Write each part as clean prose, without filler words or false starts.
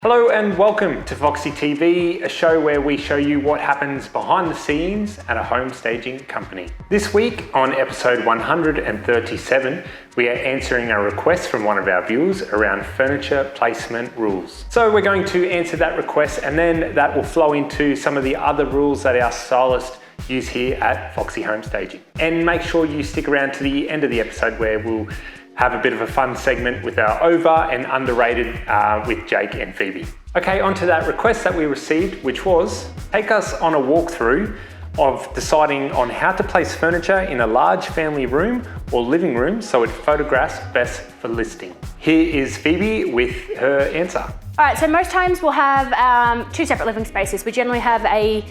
Hello and welcome to Foxy TV, a show where we show you what happens behind the scenes at a home staging company. This week on episode 137, we are answering a request from one of our viewers around furniture placement rules. So we're going to answer that request and then that will flow into some of the other rules that our stylists use here at Foxy Home Staging. And make sure you stick around to the end of the episode where we'll have a bit of a fun segment with our over and underrated with Jake and Phoebe. Okay, on to that request that we received, which was take us on a walkthrough of deciding on how to place furniture in a large family room or living room so it photographs best for listing. Here is Phoebe with her answer. All right, so most times we'll have two separate living spaces. We generally have a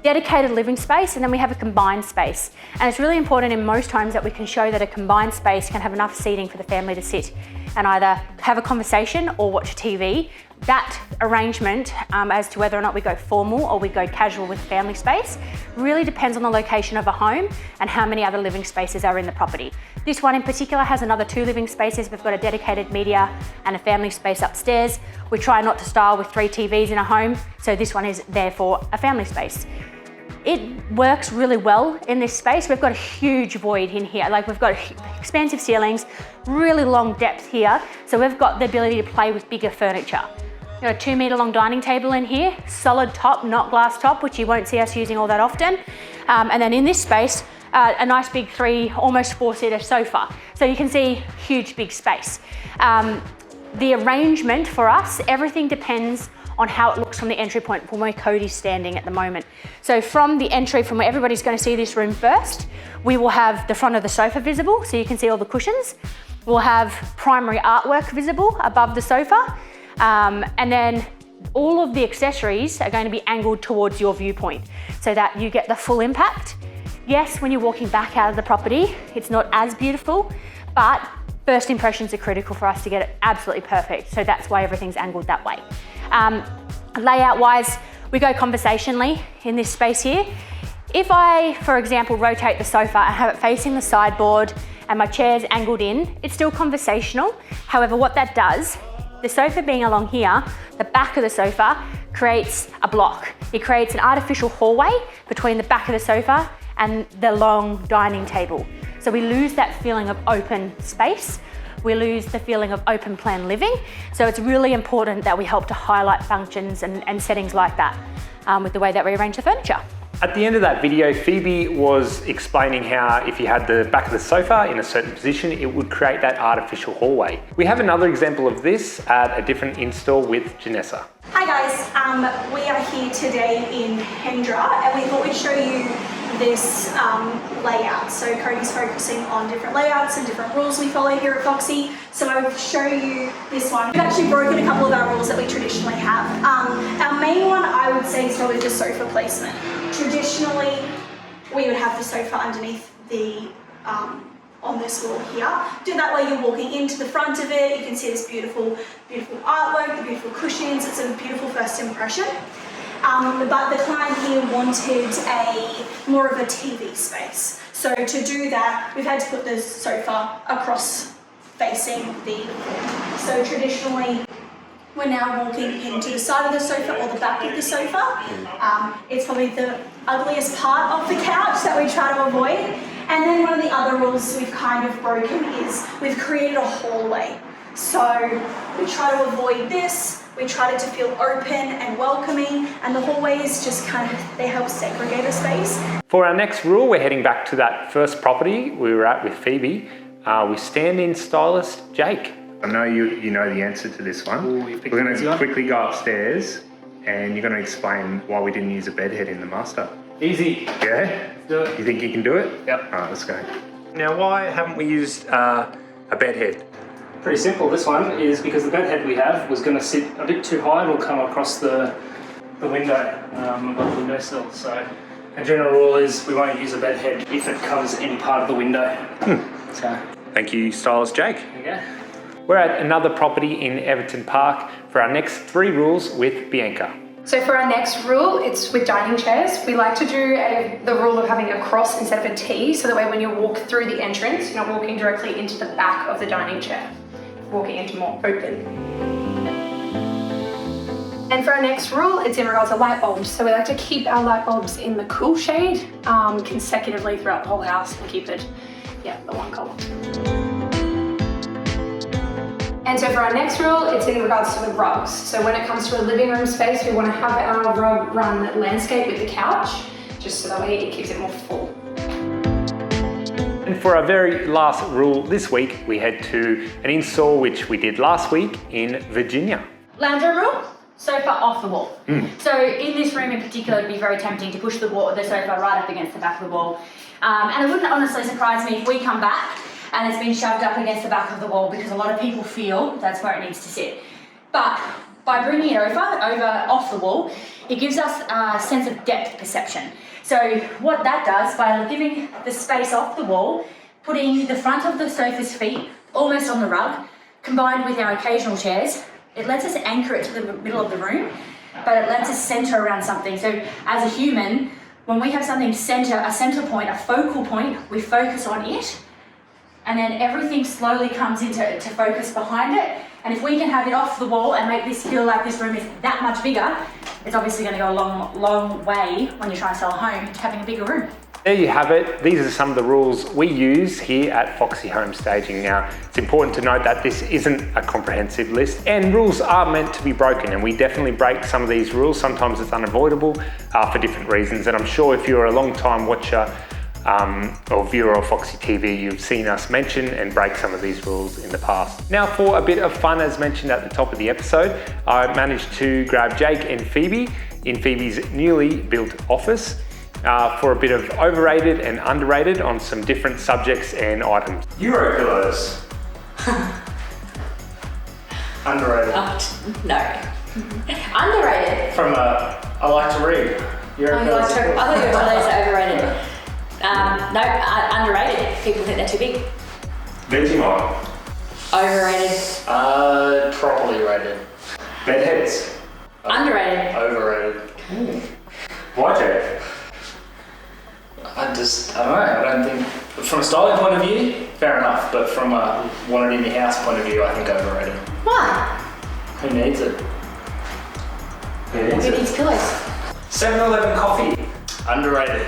dedicated living space and then we have a combined space. And it's really important in most times that we can show that a combined space can have enough seating for the family to sit and either have a conversation or watch TV. That arrangement as to whether or not we go formal or we go casual with family space really depends on the location of a home and how many other living spaces are in the property. This one in particular has another two living spaces. We've got a dedicated media and a family space upstairs. We try not to style with 3 TVs in a home, so this one is therefore a family space. It works really well in this space. We've got a huge void in here. Like we've got expansive ceilings, really long depth here. So we've got the ability to play with bigger furniture. We've got a 2 meter long dining table in here, solid top, not glass top, which you won't see us using all that often. And then in this space, a nice big 3, almost 4-seater sofa. So you can see huge, big space. The arrangement for us, everything depends on how it looks from the entry point from where Cody's standing at the moment. So from the entry, from where everybody's going to see this room first, we will have the front of the sofa visible, so you can see all the cushions. We'll have primary artwork visible above the sofa, and then all of the accessories are going to be angled towards your viewpoint so that you get the full impact. Yes, when you're walking back out of the property, it's not as beautiful, but first impressions are critical for us to get it absolutely perfect. So that's why everything's angled that way. Layout wise, we go conversationally in this space here. If I, for example, rotate the sofa and have it facing the sideboard and my chair's angled in, it's still conversational. However, what that does, the sofa being along here, the back of the sofa creates a block. It creates an artificial hallway between the back of the sofa and the long dining table. So we lose that feeling of open space. We lose the feeling of open plan living. So it's really important that we help to highlight functions and settings like that with the way that we arrange the furniture. At the end of that video, Phoebe was explaining how if you had the back of the sofa in a certain position, it would create that artificial hallway. We have another example of this at a different install with Janessa. Hi guys, we are here today in Hendra and we thought we'd show you this layout. So Cody's focusing on different layouts and different rules we follow here at Foxy. So I will show you this one. We've actually broken a couple of our rules that we traditionally have. Our main one I would say is probably the sofa placement. Traditionally, we would have the sofa underneath the on this wall here. Do that while you're walking into the front of it. You can see this beautiful, beautiful artwork, the beautiful cushions. It's a beautiful first impression. But the client here wanted more of a TV space. So to do that, we've had to put the sofa across facing the So traditionally, we're now walking into the side of the sofa or the back of the sofa. It's probably the ugliest part of the couch that we try to avoid. And then one of the other rules we've kind of broken is we've created a hallway. So we try to avoid this. We try to feel open and welcoming, and the hallways just they help segregate a space. For our next rule, we're heading back to that first property we were at with Phoebe. We stand-in stylist Jake. I know you know the answer to this one. Ooh, we're going to quickly go upstairs and you're going to explain why we didn't use a bedhead in the master. Easy. Yeah? Let's do it. You think you can do it? Yep. All right, let's go. Now, why haven't we used a bedhead? Pretty simple. This one is because the bedhead we have was going to sit a bit too high and will come across the window, above the windowsill. So a general rule is we won't use a bedhead if it covers any part of the window. So. Thank you, stylist Jake. There you go. We're at another property in Everton Park for our next 3 rules with Bianca. So for our next rule, it's with dining chairs. We like to do the rule of having a cross instead of a T, so that way when you walk through the entrance, you're not walking directly into the back of the dining chair, walking into more open. And for our next rule, it's in regards to light bulbs. So we like to keep our light bulbs in the cool shade consecutively throughout the whole house and keep it, the one colour. And so for our next rule, it's in regards to the rugs. So when it comes to a living room space, we want to have our rug run landscape with the couch, just so that way it keeps it more full. And for our very last rule this week, we head to an install which we did last week in Virginia. Lounge room rule, sofa off the wall. So in this room in particular, it'd be very tempting to push the sofa right up against the back of the wall. And it wouldn't honestly surprise me if we come back and it's been shoved up against the back of the wall, because a lot of people feel that's where it needs to sit. But by bringing it over off the wall, it gives us a sense of depth perception. So what that does, by giving the space off the wall, putting the front of the sofa's feet almost on the rug, combined with our occasional chairs, it lets us anchor it to the middle of the room, but it lets us center around something. So as a human, when we have something a center point, a focal point, we focus on it, and then everything slowly comes into focus behind it. And if we can have it off the wall and make this feel like this room is that much bigger, it's obviously going to go a long, long way when you're trying to sell a home, having a bigger room. There you have it. These are some of the rules we use here at Foxy Home Staging. Now, it's important to note that this isn't a comprehensive list, and rules are meant to be broken, and we definitely break some of these rules. Sometimes it's unavoidable for different reasons, and I'm sure if you're a long-time watcher or viewer of Foxy TV, you've seen us mention and break some of these rules in the past. Now, for a bit of fun, as mentioned at the top of the episode, I managed to grab Jake and Phoebe in Phoebe's newly built office for a bit of overrated and underrated on some different subjects and items. Euro pillows. Underrated. No. Underrated. From I like to read. Euro pillows. I thought you were pillows are overrated. No, underrated. People think they're too big. Vegemite. Overrated. Properly rated. Bedheads. Underrated. Overrated. Why, Jake? I don't know. I don't think, from a styling point of view, fair enough. But from a want it in your house point of view, I think overrated. Why? Who needs it? Who needs pillows? 7-Eleven coffee. Underrated.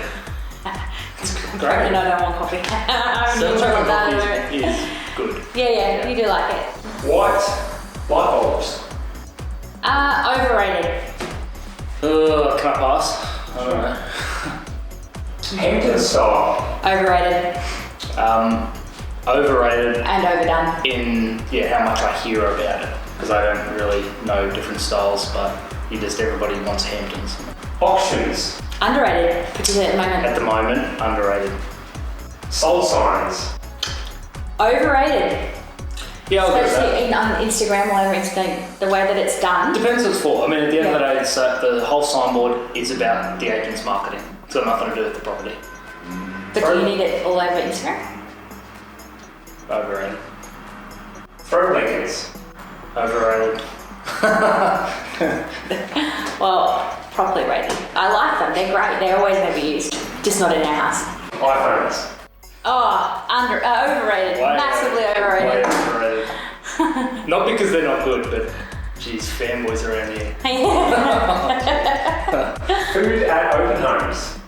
Great. No, I don't want coffee. I don't Chocolate that. coffee is good. Yeah, you do like it. White light bulbs. Overrated. Can I pass? I don't know. Hampton style. Overrated. Overrated. And overdone. In how much I hear about it, because I don't really know different styles, but everybody wants Hamptons. Auctions. Underrated, particularly at the moment. At the moment, underrated. Sold signs. Overrated. Yeah, I'll go with that. Especially on Instagram or everything, the way that it's done. Depends what it's for. I mean, at the end of the day, it's, the whole signboard is about the agent's marketing. It's got nothing to do with the property. But do you need it all over Instagram? Overrated. Throw blankets. Overrated. Well, properly rated. I like them, they're great, they're always going to be used. Just not in our house. iPhones. Oh, overrated. Massively overrated. Way overrated. Not because they're not good, but geez, fanboys around here. Food at open homes.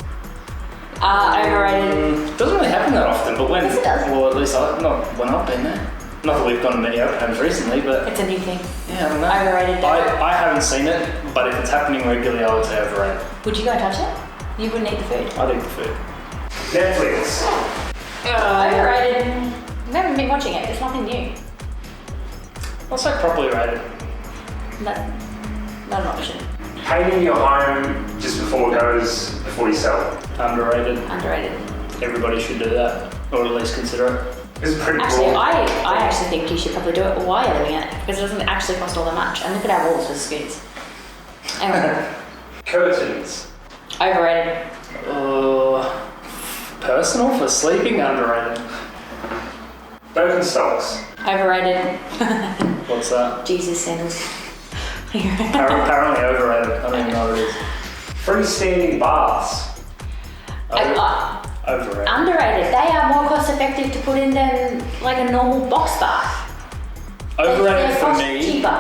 Overrated. Doesn't really happen that often, but when, Yes, it does. well, at least not when I've been there. Not that we've gone to many open homes recently, but It's a new thing. yeah, I don't know. Overrated. I haven't seen it, but if it's happening regularly, I would say overrated. Would you go and touch it? You wouldn't eat the food. I'd eat the food. Netflix. Overrated. We haven't been watching it, it's nothing new. I'll say properly rated. Not an option. Painting your home just before you sell it. Underrated. Underrated. Everybody should do that, or at least consider it. This is pretty Actually, broad. I actually think you should probably do it while you're living in it, because it doesn't actually cost all that much. And look at our walls with screens. Anyway. Curtains. Overrated. Personal for sleeping, underrated. Birkenstocks. Overrated. What's that? Jesus sandals. Apparently overrated. I don't even know what it is. Freestanding baths. Overrated. Underrated. They are more cost effective to put in than like a normal box bath. Overrated They for cost me. cheaper.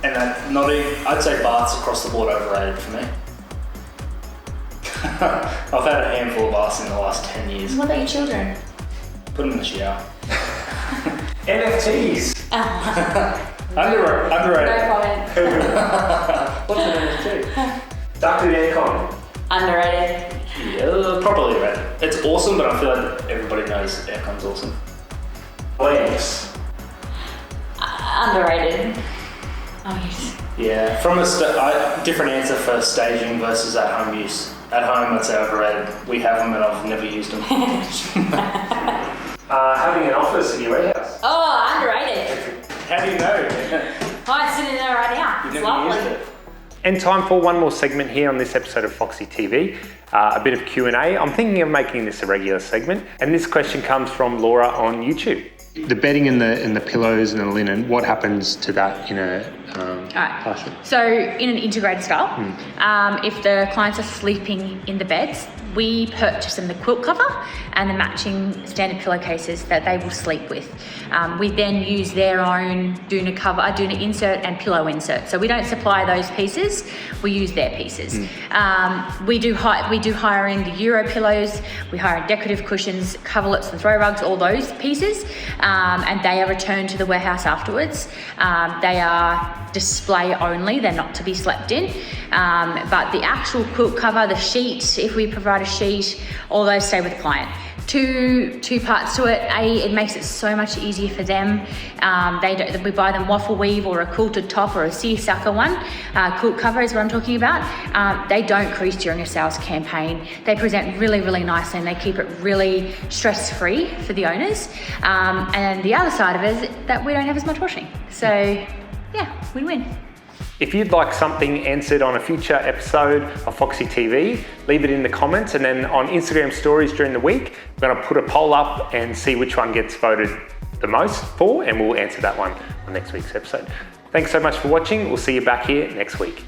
And that's not even, I'd say baths across the board overrated for me. I've had a handful of baths in the last 10 years. What about your children? Put them in the shower. NFTs. Underrated. No comment. What's an NFT? Ducted aircon. Underrated. Yeah, probably right. It's awesome, but I feel like everybody knows aircon's awesome. Lamps. Underrated. Oh yes. Yeah, from a different answer for staging versus at home use. At home, I'd say overrated. We have them, and I've never used them. Having an office in your warehouse. Oh, underrated. How do you know? I'm sitting there right now. You've It's never lovely. used it. And time for one more segment here on this episode of Foxy TV, a bit of Q&A. I'm thinking of making this a regular segment, and this question comes from Laura on YouTube. The bedding and the pillows and the linen, what happens to that in a classroom? So in an integrated style, if the clients are sleeping in the beds, we purchase them the quilt cover and the matching standard pillowcases that they will sleep with. We then use their own doona cover, doona insert and pillow insert. So we don't supply those pieces, we use their pieces. We do hire in the Euro pillows, we hire in decorative cushions, coverlets and throw rugs, all those pieces, and they are returned to the warehouse afterwards. They are display only, they're not to be slept in, but the actual quilt cover, the sheet, if we provide a sheet, all those stay with the client. Two parts to it. A, it makes it so much easier for them. We buy them waffle weave or a quilted top or a seersucker one. Quilt cover is what I'm talking about. They don't crease during a sales campaign. They present really, really nicely and they keep it really stress-free for the owners. And the other side of it is that we don't have as much washing. So yeah, win-win. If you'd like something answered on a future episode of Foxy TV, leave it in the comments, and then on Instagram stories during the week, we're going to put a poll up and see which one gets voted the most for, and we'll answer that one on next week's episode. Thanks so much for watching. We'll see you back here next week.